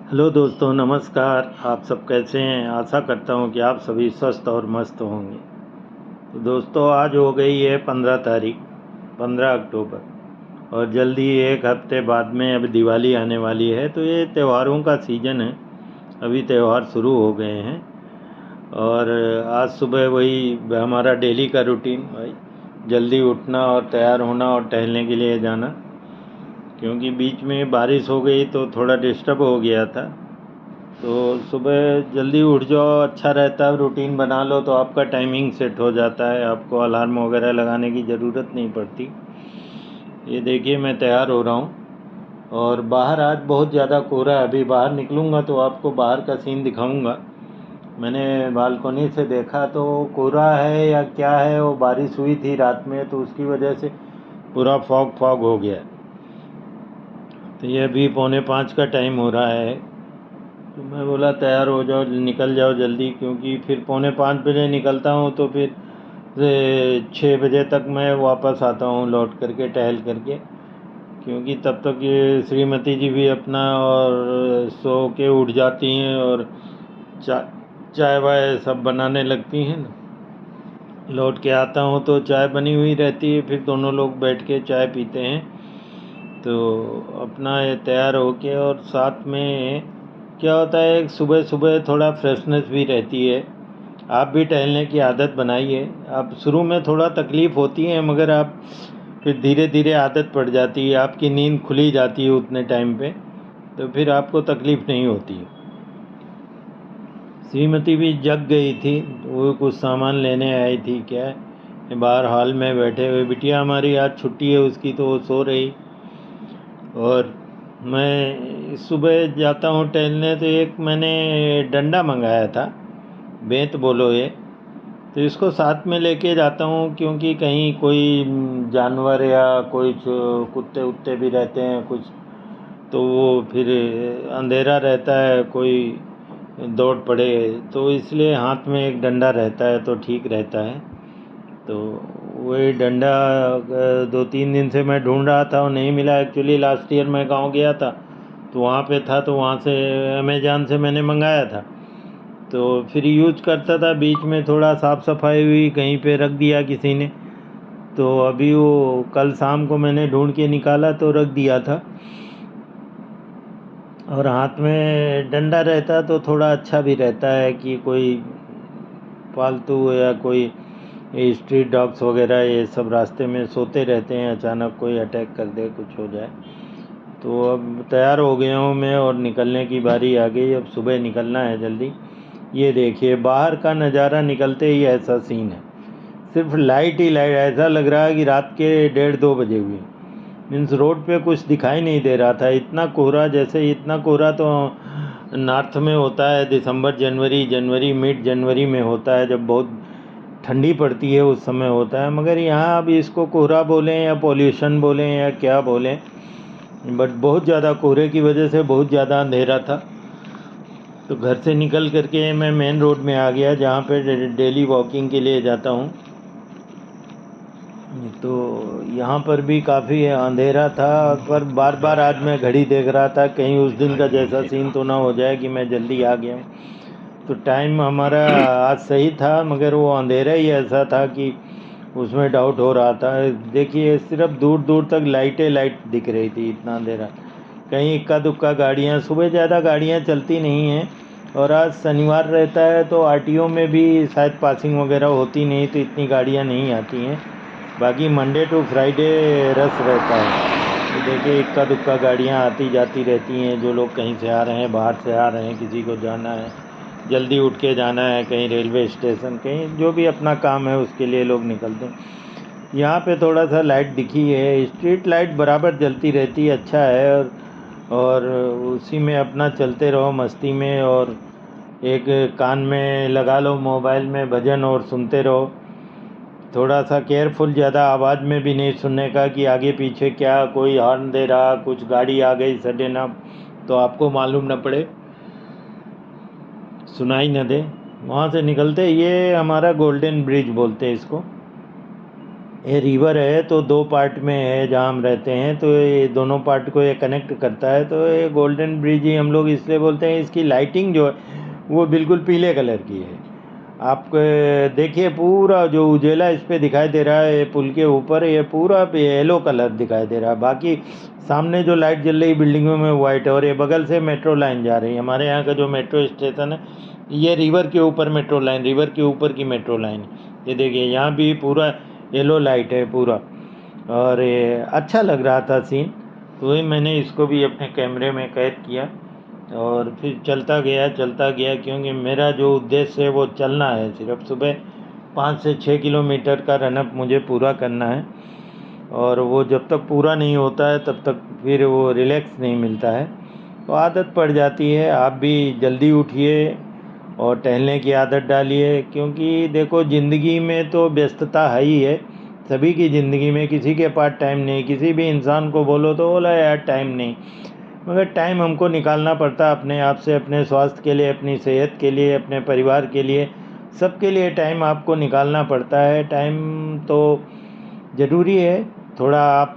Hello दोस्तों, नमस्कार। आप सब कैसे हैं? आशा करता हूं कि आप सभी स्वस्थ और मस्त होंगे। तो दोस्तों, आज हो गई है 15 तारीख, 15 अक्टूबर, और जल्दी एक हफ्ते बाद में अब दिवाली आने वाली है। तो ये त्योहारों का सीज़न है, अभी त्यौहार शुरू हो गए हैं। और आज सुबह वही हमारा डेली का रूटीन, भाई जल्दी उठना और तैयार होना और टहलने के लिए जाना, क्योंकि बीच में बारिश हो गई तो थोड़ा डिस्टर्ब हो गया था। तो सुबह जल्दी उठ जाओ, अच्छा रहता है। रूटीन बना लो तो आपका टाइमिंग सेट हो जाता है, आपको अलार्म वगैरह लगाने की ज़रूरत नहीं पड़ती। ये देखिए, मैं तैयार हो रहा हूँ और बाहर आज बहुत ज़्यादा कोहरा है। अभी बाहर निकलूँगा तो आपको बाहर का सीन दिखाऊँगा। मैंने बालकोनी से देखा तो कोहरा है या क्या है, वो बारिश हुई थी रात में तो उसकी वजह से पूरा फॉग फॉग हो गया। तो ये अभी 4:45 का टाइम हो रहा है। तो मैं बोला तैयार हो जाओ, निकल जाओ जल्दी, क्योंकि फिर 4:45 बजे निकलता हूँ तो फिर 6 बजे तक मैं वापस आता हूँ लौट करके, टहल करके। क्योंकि तब तक ये श्रीमती जी भी अपना और सो के उठ जाती हैं और चाय वाय सब बनाने लगती हैं ना। लौट के आता हूँ तो चाय बनी हुई रहती है, फिर दोनों लोग बैठ के चाय पीते हैं। तो अपना ये तैयार होके, और साथ में क्या होता है, सुबह सुबह थोड़ा फ्रेशनेस भी रहती है। आप भी टहलने की आदत बनाइए। आप शुरू में थोड़ा तकलीफ़ होती है, मगर आप फिर धीरे धीरे आदत पड़ जाती है, आपकी नींद खुली जाती है उतने टाइम पे, तो फिर आपको तकलीफ़ नहीं होती है। श्रीमती भी जग गई थी, वो कुछ सामान लेने आई थी क्या, बाहर हॉल में बैठे हुए। बिटिया हमारी आज छुट्टी है उसकी, तो वो सो रही। और मैं सुबह जाता हूँ टहलने तो एक मैंने डंडा मंगाया था, बेंत बोलो ये। तो इसको साथ में लेके जाता हूँ, क्योंकि कहीं कोई जानवर या कोई कुत्ते उत्ते भी रहते हैं कुछ, तो वो फिर अंधेरा रहता है, कोई दौड़ पड़े, तो इसलिए हाथ में एक डंडा रहता है तो ठीक रहता है। तो वही डंडा 2-3 दिन से मैं ढूंढ रहा था और नहीं मिला। एक्चुअली लास्ट ईयर मैं गांव गया था तो वहाँ पे था, तो वहाँ से अमेज़ॉन से मैंने मंगाया था। तो फिर यूज करता था, बीच में थोड़ा साफ़ सफाई हुई, कहीं पे रख दिया किसी ने, तो अभी वो कल शाम को मैंने ढूंढ के निकाला तो रख दिया था। और हाथ में डंडा रहता तो थोड़ा अच्छा भी रहता है कि कोई पालतू या कोई स्ट्रीट डॉग्स वगैरह ये सब रास्ते में सोते रहते हैं, अचानक कोई अटैक कर दे, कुछ हो जाए। तो अब तैयार हो गया हूँ मैं और निकलने की बारी आ गई। अब सुबह निकलना है जल्दी। ये देखिए, बाहर का नज़ारा निकलते ही ऐसा सीन है, सिर्फ लाइट ही लाइट। ऐसा लग रहा है कि रात के 1:30-2 बजे हुए। मीन्स रोड पे कुछ दिखाई नहीं दे रहा था, इतना कोहरा। जैसे इतना कोहरा तो नॉर्थ में होता है दिसंबर जनवरी, मिड जनवरी में होता है, जब बहुत ठंडी पड़ती है उस समय होता है। मगर यहाँ अब इसको कोहरा बोलें या पॉल्यूशन बोलें या क्या बोलें, बट बहुत ज़्यादा कोहरे की वजह से बहुत ज़्यादा अंधेरा था। तो घर से निकल करके मैं मेन रोड में आ गया, जहाँ पे डेली वॉकिंग के लिए जाता हूँ। तो यहाँ पर भी काफ़ी अंधेरा था, पर बार बार आज मैं घड़ी देख रहा था, कहीं उस दिन का जैसा सीन तो ना हो जाए कि मैं जल्दी आ गया हूँ। तो टाइम हमारा आज सही था, मगर वो अंधेरा ही ऐसा था कि उसमें डाउट हो रहा था। देखिए, सिर्फ दूर दूर तक लाइट दिख रही थी, इतना अंधेरा। कहीं इक्का दुक्का गाड़ियाँ, सुबह ज़्यादा गाड़ियाँ चलती नहीं हैं, और आज शनिवार रहता है तो आरटीओ में भी शायद पासिंग वगैरह होती नहीं, तो इतनी गाड़ियाँ नहीं आती हैं। बाकी मंडे टू फ्राइडे रश रहता है। तो देखिए, इक्का दुक्का गाड़ियाँ आती जाती रहती हैं, जो लोग कहीं से आ रहे हैं, बाहर से आ रहे हैं, किसी को जाना है, जल्दी उठ के जाना है, कहीं रेलवे स्टेशन, कहीं जो भी अपना काम है उसके लिए लोग निकलते हैं। यहाँ पे थोड़ा सा लाइट दिखी है, स्ट्रीट लाइट बराबर जलती रहती है, अच्छा है। और उसी में अपना चलते रहो मस्ती में, और एक कान में लगा लो मोबाइल में भजन और सुनते रहो। थोड़ा सा केयरफुल, ज़्यादा आवाज़ में भी नहीं सुनने का कि आगे पीछे क्या कोई हॉर्न दे रहा, कुछ गाड़ी आ गई सडन अप, तो आपको मालूम न पड़े, सुनाई न दे। वहाँ से निकलते, ये हमारा गोल्डन ब्रिज बोलते हैं इसको, ये रिवर है तो दो पार्ट में है जहाँ हम रहते हैं, तो ये दोनों पार्ट को ये कनेक्ट करता है। तो ये गोल्डन ब्रिज ही हम लोग इसलिए बोलते हैं। इसकी लाइटिंग जो है वो बिल्कुल पीले कलर की है। आप देखिए पूरा जो उजेला इस पे दिखाई दे रहा है पुल के ऊपर, ये पूरा येलो कलर दिखाई दे रहा है। बाकी सामने जो लाइट जल रही बिल्डिंगों में वाइट है, और ये बगल से मेट्रो लाइन जा रही है। हमारे यहाँ का जो मेट्रो स्टेशन है ये रिवर के ऊपर मेट्रो लाइन, रिवर के ऊपर की मेट्रो लाइन। ये देखिए यहाँ भी पूरा येलो लाइट है पूरा, और ये अच्छा लग रहा था सीन। तो वही मैंने इसको भी अपने कैमरे में कैद किया और फिर चलता गया, क्योंकि मेरा जो उद्देश्य है वो चलना है। सिर्फ सुबह 5 से 6 किलोमीटर का रनअप मुझे पूरा करना है, और वो जब तक पूरा नहीं होता है तब तक फिर वो रिलैक्स नहीं मिलता है, तो आदत पड़ जाती है। आप भी जल्दी उठिए और टहलने की आदत डालिए, क्योंकि देखो ज़िंदगी में तो व्यस्तता है ही है, सभी की ज़िंदगी में। किसी के पास टाइम नहीं, किसी भी इंसान को बोलो तो बोला यार टाइम नहीं, मगर टाइम हमको निकालना पड़ता है अपने आप से, अपने स्वास्थ्य के लिए, अपनी सेहत के लिए, अपने परिवार के लिए, सबके लिए टाइम आपको निकालना पड़ता है। टाइम तो ज़रूरी है। थोड़ा आप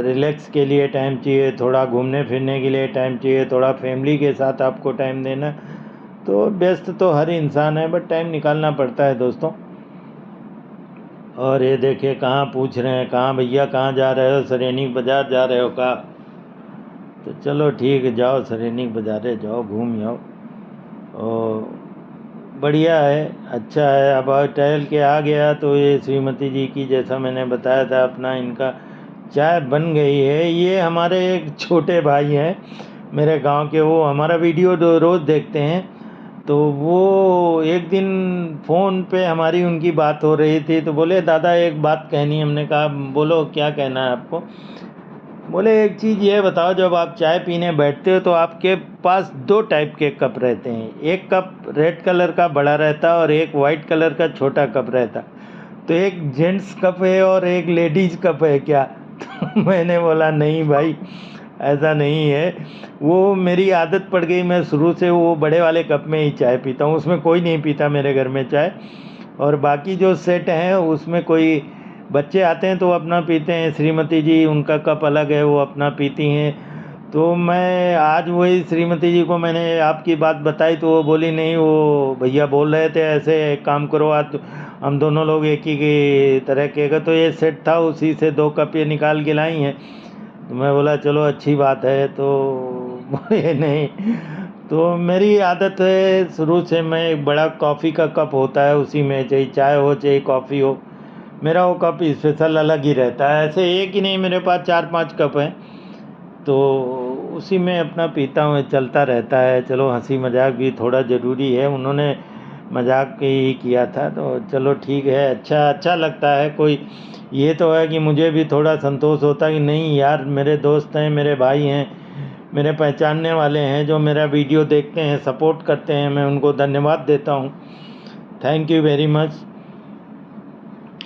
रिलैक्स के लिए टाइम चाहिए, थोड़ा घूमने फिरने के लिए टाइम चाहिए, थोड़ा फैमिली के साथ आपको टाइम देना। तो व्यस्त तो हर इंसान है, बट टाइम निकालना पड़ता है दोस्तों। और ये देखिए कहाँ पूछ रहे हैं, कहाँ भैया कहाँ जा रहे हो, सैनिक बाज़ार जा रहे हो का? तो चलो ठीक है, जाओ सैनिक बाज़ार जाओ, घूम आओ। और बढ़िया है, अच्छा है। अब टहल के आ गया तो ये श्रीमती जी की, जैसा मैंने बताया था, अपना इनका चाय बन गई है। ये हमारे एक छोटे भाई हैं मेरे गांव के, वो हमारा वीडियो रोज़ देखते हैं। तो वो एक दिन फ़ोन पे हमारी उनकी बात हो रही थी, तो बोले दादा एक बात कहनी। हमने कहा बोलो क्या कहना है आपको? बोले एक चीज़ ये बताओ, जब आप चाय पीने बैठते हो तो आपके पास दो टाइप के कप रहते हैं, एक कप रेड कलर का बड़ा रहता है और एक वाइट कलर का छोटा कप रहता। तो एक जेंट्स कप है और एक लेडीज़ कप है क्या? तो मैंने बोला नहीं भाई, ऐसा नहीं है। वो मेरी आदत पड़ गई, मैं शुरू से वो बड़े वाले कप में ही चाय पीता हूँ, उसमें कोई नहीं पीता मेरे घर में चाय। और बाकी जो सेट हैं उसमें कोई बच्चे आते हैं तो वो अपना पीते हैं, श्रीमती जी उनका कप अलग है, वो अपना पीती हैं। तो मैं आज वही श्रीमती जी को मैंने आपकी बात बताई, तो वो बोली नहीं, वो भैया बोल रहे थे ऐसे, एक काम करो आज हम दोनों लोग एक ही की तरह के। तो ये सेट था, उसी से दो कप ये निकाल के लाई हैं। तो मैं बोला चलो अच्छी बात है। तो बोले नहीं, तो मेरी आदत है शुरू से, मैं एक बड़ा कॉफ़ी का कप होता है उसी में, चाहे चाय हो चाहे कॉफ़ी हो, मेरा वो कप स्पेशल अलग ही रहता है। ऐसे एक ही नहीं, मेरे पास 4-5 कप हैं, तो उसी में अपना पीता हूँ, चलता रहता है। चलो हंसी मजाक भी थोड़ा ज़रूरी है, उन्होंने मजाक ही किया था तो चलो ठीक है, अच्छा लगता है। कोई ये तो है कि मुझे भी थोड़ा संतोष होता है कि नहीं यार, मेरे दोस्त हैं, मेरे भाई हैं, मेरे पहचानने वाले हैं जो मेरा वीडियो देखते हैं, सपोर्ट करते हैं, मैं उनको धन्यवाद देता हूँ। Thank you very much.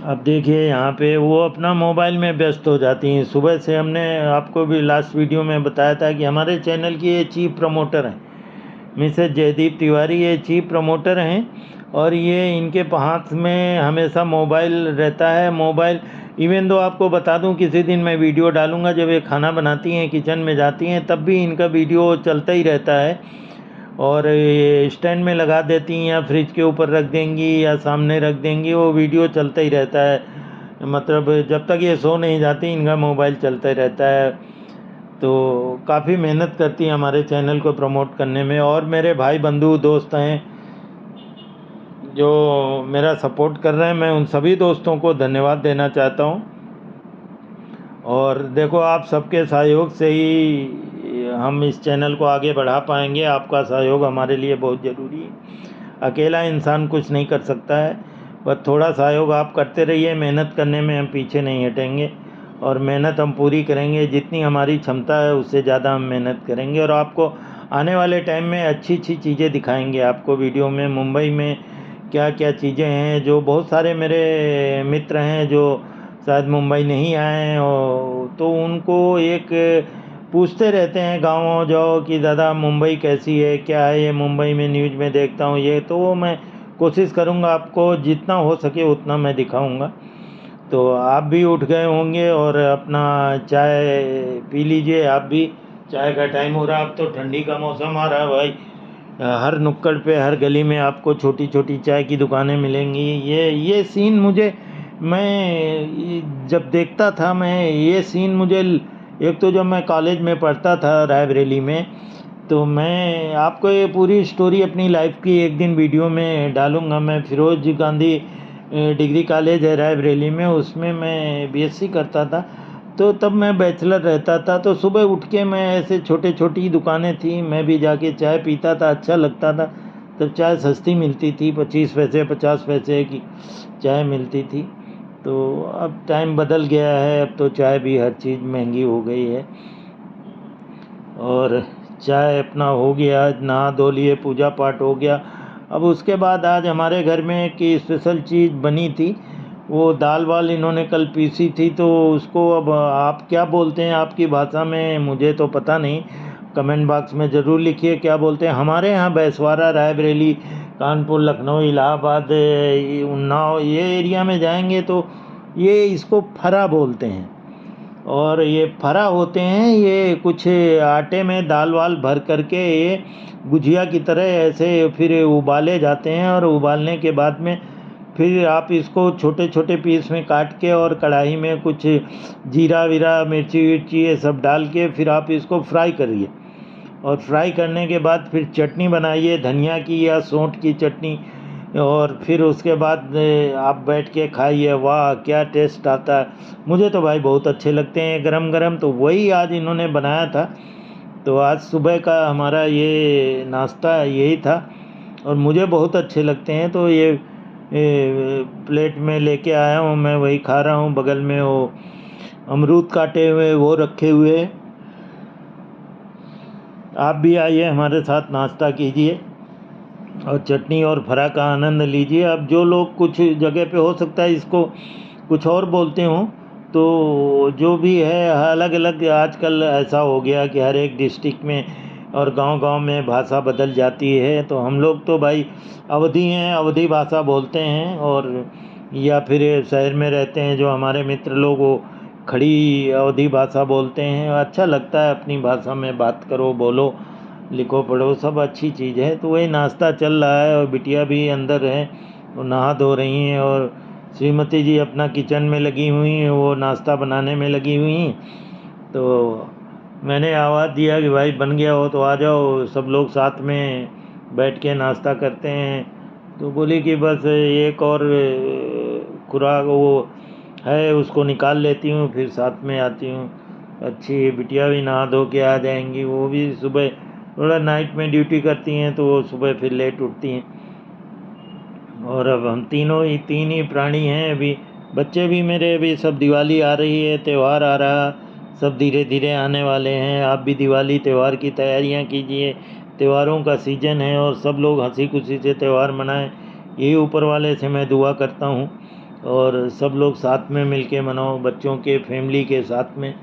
अब देखिए यहाँ पे वो अपना मोबाइल में व्यस्त हो जाती हैं। सुबह से हमने आपको भी लास्ट वीडियो में बताया था कि हमारे चैनल की ये चीफ प्रमोटर हैं, मिसेज जयदीप तिवारी, ये चीफ प्रमोटर हैं। और ये इनके हाथ में हमेशा मोबाइल रहता है। मोबाइल इवन दो आपको बता दूं, किसी दिन मैं वीडियो डालूंगा जब ये खाना बनाती हैं, किचन में जाती हैं, तब भी इनका वीडियो चलता ही रहता है। और ये स्टैंड में लगा देती हैं या फ्रिज के ऊपर रख देंगी या सामने रख देंगी, वो वीडियो चलता ही रहता है। मतलब जब तक ये सो नहीं जाती इनका मोबाइल चलता ही रहता है। तो काफ़ी मेहनत करती हैं हमारे चैनल को प्रमोट करने में। और मेरे भाई बंधु दोस्त हैं जो मेरा सपोर्ट कर रहे हैं, मैं उन सभी दोस्तों को धन्यवाद देना चाहता हूँ। और देखो आप सबके सहयोग से ही हम इस चैनल को आगे बढ़ा पाएंगे। आपका सहयोग हमारे लिए बहुत ज़रूरी है। अकेला इंसान कुछ नहीं कर सकता है, बस थोड़ा सहयोग आप करते रहिए। मेहनत करने में हम पीछे नहीं हटेंगे, और मेहनत हम पूरी करेंगे। जितनी हमारी क्षमता है उससे ज़्यादा हम मेहनत करेंगे, और आपको आने वाले टाइम में अच्छी चीज़ें दिखाएंगे। आपको वीडियो में मुंबई में क्या क्या चीज़ें हैं, जो बहुत सारे मेरे मित्र हैं जो शायद मुंबई नहीं आए हैं, तो उनको एक पूछते रहते हैं गाँव जाओ कि दादा मुंबई कैसी है, क्या है, ये मुंबई में न्यूज़ में देखता हूँ ये। तो मैं कोशिश करूँगा आपको जितना हो सके उतना मैं दिखाऊँगा। तो आप भी उठ गए होंगे और अपना चाय पी लीजिए। आप भी, चाय का टाइम हो रहा, अब तो ठंडी का मौसम आ रहा है भाई। हर नुक्कड़ पे, हर गली में आपको छोटी छोटी चाय की दुकानें मिलेंगी। ये सीन मुझे, जब देखता था मैं ये सीन, मुझे एक तो जब मैं कॉलेज में पढ़ता था रायबरेली में, तो मैं आपको ये पूरी स्टोरी अपनी लाइफ की एक दिन वीडियो में डालूंगा। मैं फिरोज गांधी डिग्री कॉलेज है रायबरेली में, उसमें मैं बीएससी करता था। तो तब मैं बैचलर रहता था, तो सुबह उठ के मैं ऐसे छोटे छोटी दुकानें थी, मैं भी जाके चाय पीता था, अच्छा लगता था। तब चाय सस्ती मिलती थी, 25 पैसे 50 पैसे की चाय मिलती थी। तो अब टाइम बदल गया है, अब तो चाय भी हर चीज़ महंगी हो गई है। और चाय अपना हो गया, नहा धो लिए, पूजा पाठ हो गया। अब उसके बाद आज हमारे घर में एक स्पेशल चीज़ बनी थी, वो दाल वाल इन्होंने कल पीसी थी। तो उसको अब आप क्या बोलते हैं आपकी भाषा में, मुझे तो पता नहीं, कमेंट बॉक्स में ज़रूर लिखिए क्या बोलते हैं। हमारे यहाँ बैसवाड़ा, रायबरेली, कानपुर, लखनऊ, इलाहाबाद, उन्नाव, ये एरिया में जाएंगे तो ये इसको फरा बोलते हैं। और ये फरा होते हैं, ये कुछ आटे में दाल वाल भर करके ये गुजिया की तरह ऐसे फिर उबाले जाते हैं। और उबालने के बाद में फिर आप इसको छोटे छोटे पीस में काट के और कढ़ाई में कुछ जीरा वीरा, मिर्ची विर्ची ये सब डाल के फिर आप इसको फ्राई करिए। और फ्राई करने के बाद फिर चटनी बनाइए, धनिया की या सौंठ की चटनी। और फिर उसके बाद आप बैठ के खाइए, वाह क्या टेस्ट आता है। मुझे तो भाई बहुत अच्छे लगते हैं गरम गरम, तो वही आज इन्होंने बनाया था। तो आज सुबह का हमारा ये नाश्ता यही था और मुझे बहुत अच्छे लगते हैं। तो ये प्लेट में लेके आया हूँ, मैं वही खा रहा हूँ। बगल में वो अमरूद काटे हुए वो रखे हुए। आप भी आइए हमारे साथ, नाश्ता कीजिए और चटनी और फरा का आनंद लीजिए। अब जो लोग कुछ जगह पे हो सकता है इसको कुछ और बोलते हों, तो जो भी है अलग अलग आजकल ऐसा हो गया कि हर एक डिस्ट्रिक्ट में और गांव-गांव में भाषा बदल जाती है। तो हम लोग तो भाई अवधी हैं, अवधी भाषा बोलते हैं। और या फिर शहर में रहते हैं जो हमारे मित्र लोग, वो खड़ी अवधी भाषा बोलते हैं। अच्छा लगता है अपनी भाषा में बात करो, बोलो, लिखो, पढ़ो, सब अच्छी चीज़ है। तो वही नाश्ता चल रहा है और बिटिया भी अंदर है, वो नहा धो रही हैं। और श्रीमती जी अपना किचन में लगी हुई हैं, वो नाश्ता बनाने में लगी हुई हैं। तो मैंने आवाज़ दिया कि भाई बन गया हो तो आ जाओ, सब लोग साथ में बैठ के नाश्ता करते हैं। तो बोली कि बस एक और खुराक वो है, उसको निकाल लेती हूँ फिर साथ में आती हूँ। अच्छी बिटिया भी नहा धो के आ जाएंगी, वो भी सुबह थोड़ा नाइट में ड्यूटी करती हैं तो वो सुबह फिर लेट उठती हैं। और अब हम तीन ही प्राणी हैं अभी। बच्चे भी मेरे, अभी सब दिवाली आ रही है, त्यौहार आ रहा, सब धीरे धीरे आने वाले हैं। आप भी दिवाली त्यौहार की तैयारियां कीजिए, त्योहारों का सीजन है और सब लोग हंसी खुशी से त्यौहार मनाएं, यही ऊपर वाले से मैं दुआ करता हूँ। और सब लोग साथ में मिल के मनाओ, बच्चों के फैमिली के साथ में।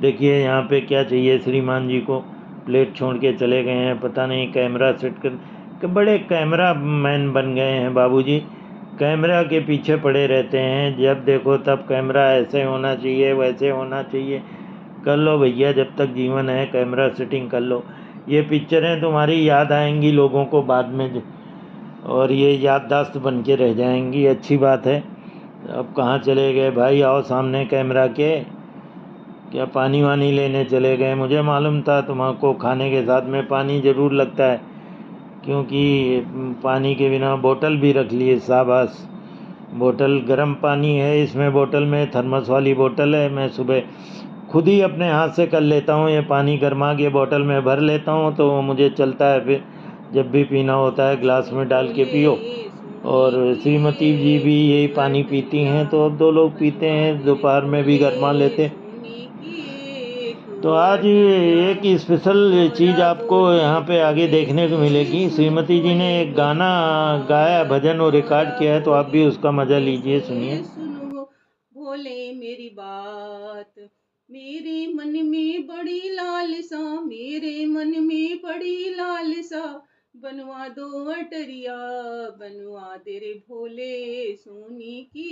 देखिए यहाँ पे क्या चाहिए, श्रीमान जी को प्लेट छोड़ के चले गए हैं, पता नहीं कैमरा सेट कर कि बड़े कैमरा मैन बन गए हैं बाबूजी। कैमरा के पीछे पड़े रहते हैं, जब देखो तब कैमरा ऐसे होना चाहिए, वैसे होना चाहिए। कर लो भैया, जब तक जीवन है कैमरा सेटिंग कर लो। ये पिक्चरें तुम्हारी याद आएंगी लोगों को बाद में, और ये याददाश्त बन के रह जाएंगी। अच्छी बात है। अब कहाँ चले गए भाई, आओ सामने कैमरा के। क्या पानी वानी लेने चले गए? मुझे मालूम था तुमको खाने के साथ में पानी ज़रूर लगता है, क्योंकि पानी के बिना बोतल भी रख लिए। शाबाश, बोतल गर्म पानी है इसमें, बोतल में थर्मस वाली बोतल है। मैं सुबह खुद ही अपने हाथ से कर लेता हूँ, ये पानी गर्मा के बोतल में भर लेता हूँ तो मुझे चलता है। फिर जब भी पीना होता है गिलास में डाल के पियो। और श्रीमती जी भी यही पानी पीती हैं, तो अब दो लोग पीते हैं, दोपहर में भी गरमा लेते। तो आज एक स्पेशल चीज़ आपको यहाँ पे आगे देखने को मिलेगी। श्रीमती जी ने एक गाना गाया, भजन और रिकॉर्ड किया है, तो आप भी उसका मज़ा लीजिए, सुनिए। सुनो भोले मेरी बात, मेरे मन में बड़ी लालसा, मेरे मन में बड़ी लालसा, बनवा दो अटरिया, बनवा दे रे भोले सोने की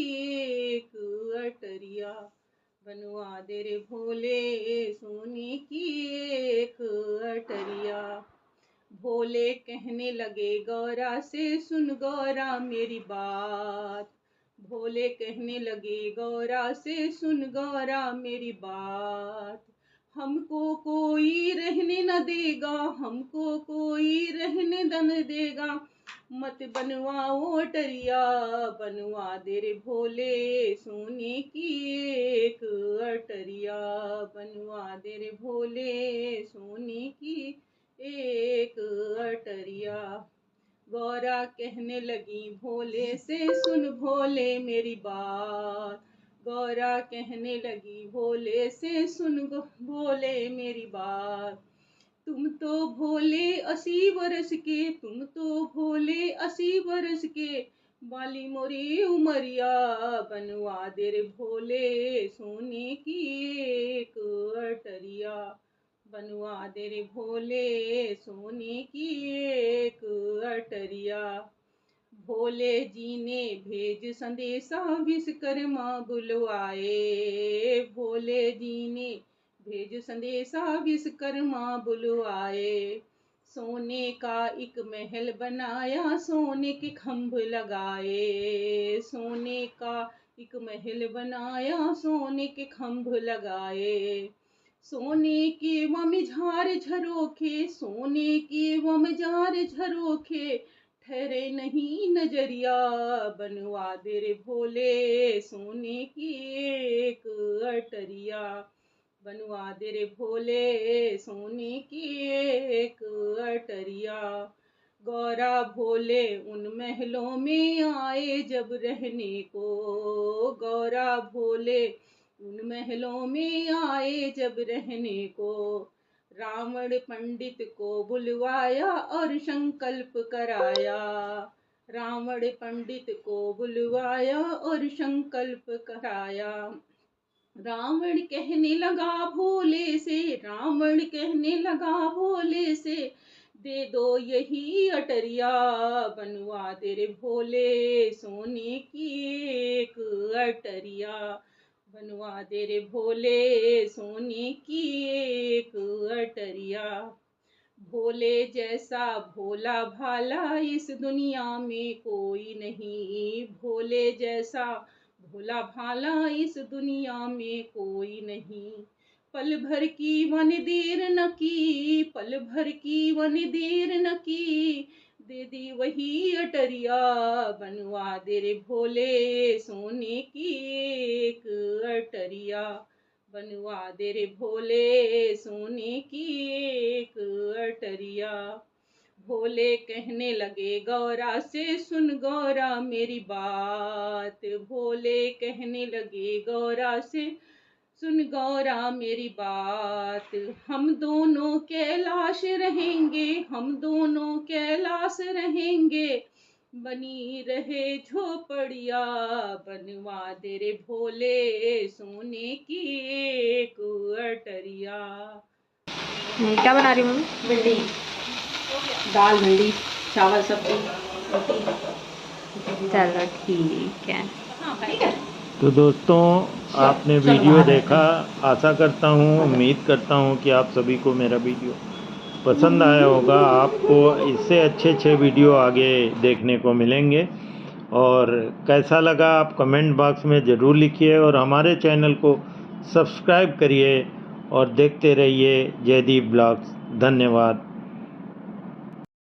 एक अटरिया, बनवा दे रे भोले सोने की एक अटरिया। भोले कहने लगे गौरा से, सुन गौरा मेरी बात। भोले कहने लगे गौरा से, सुन गौरा मेरी बात। हमको कोई रहने न देगा, हमको कोई रहने न देगा, मत बनवाओ अटरिया, बनवा दे रे भोले सोने की एक अटरिया, बनवा दे रे भोले सोने की एक अटरिया। गौरा कहने लगी भोले से, सुन भोले मेरी बात। गौरा कहने लगी भोले से, सुन भोले मेरी बात। तुम तो भोले 80 वर्ष के, तुम तो भोले 80 वर्ष के, बाली मोरी उमरिया, बनवा दे रे भोले सोने की एक अटरिया, बनवा दे रे भोले सोने की एक अटरिया। भोले जी ने भेज संदेशा विश्वकर्मा बुलवाए, भोले जी ने भेज संदेशा विश्वकर्मा बुलवाए। सोने का एक महल बनाया, सोने के खंभ लगाए, सोने का एक महल बनाया, सोने के खंभ लगाए। सोने के ममझार झरोखे, सोने के ममझार झरोखे, ठहरे नहीं नजरिया, बनवा दे रे भोले सोने की एक अटरिया, बनवा दे रे भोले सोने की एक अटरिया। गौरा भोले उन महलों में आए जब रहने को, गौरा भोले उन महलों में आए जब रहने को। रावण पंडित को बुलवाया और संकल्प कराया, रावण पंडित को बुलवाया और संकल्प कराया। रावण कहने लगा भोले से, रावण कहने लगा भोले से, दे दो यही अटरिया, बनवा दे रे भोले सोने की एक अटरिया, बनवा दे रे भोले सोने की एक अटरिया। भोले जैसा भोला भाला इस दुनिया में कोई नहीं, भोले जैसा भोला भाला इस दुनिया में कोई नहीं। पल भर की वन देर न की, पल भर की वन देर न की, दे दी वही अटरिया, बनवा दे रे भोले सोने की एक अटरिया, बनवा दे रे भोले सोने की एक अटरिया। भोले कहने लगे गौरा से, सुन गौरा मेरी बात। भोले कहने लगे गौरा से, सुन गौरा मेरी बात। हम दोनों कैलाश रहेंगे, हम दोनों कैलाश रहेंगे, बनी रहे झोपड़िया, बनवा दे रे भोले सोने की एक अटरिया। क्या बना रही मम्मी? भिंडी, दाल भिंडी चावल सब्जी रोटी। चलो ठीक है। हाँ ठीक है। तो दोस्तों आपने वीडियो देखा, आशा करता हूँ, उम्मीद करता हूँ कि आप सभी को मेरा वीडियो पसंद आया होगा। आपको इससे अच्छे वीडियो आगे देखने को मिलेंगे, और कैसा लगा आप कमेंट बॉक्स में ज़रूर लिखिए, और हमारे चैनल को सब्सक्राइब करिए और देखते रहिए जयदीप ब्लॉग्स। धन्यवाद।